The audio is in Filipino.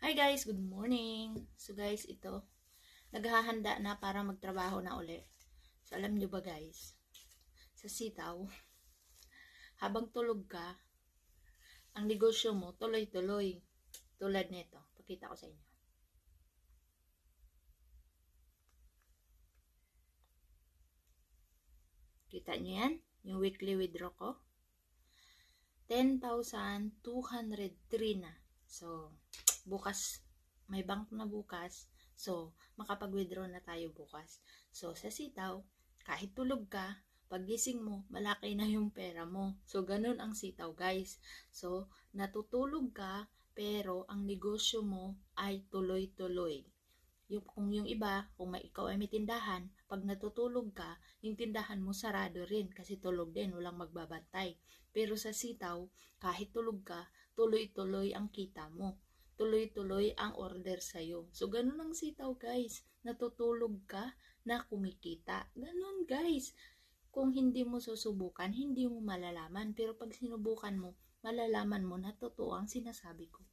Hi guys, good morning. So guys, ito, naghahanda na para magtrabaho na uli. So alam nyo ba guys, sa sitaw, habang tulog ka, ang negosyo mo tuloy-tuloy. Tulad nito, pakita ko sa inyo. Kita nyo yan? Yung weekly withdraw ko. 10,203 na. So, bukas, may bank na bukas. So, makapag-withdraw na tayo bukas. So, sa sitaw, kahit tulog ka, pagising mo, malaki na yung pera mo. So, ganun ang sitaw, guys. So, natutulog ka, pero ang negosyo mo ay tuloy-tuloy. Kung yung iba, kung ikaw ay may tindahan, pag natutulog ka, yung tindahan mo sarado rin kasi tulog din, walang magbabantay. Pero sa sitaw, kahit tulog ka, tuloy-tuloy ang kita mo. Tuloy-tuloy ang order sa'yo. So, ganun ang sitaw, guys. Natutulog ka na kumikita. Ganun, guys. Kung hindi mo susubukan, hindi mo malalaman. Pero pag sinubukan mo, malalaman mo na totoo ang sinasabi ko.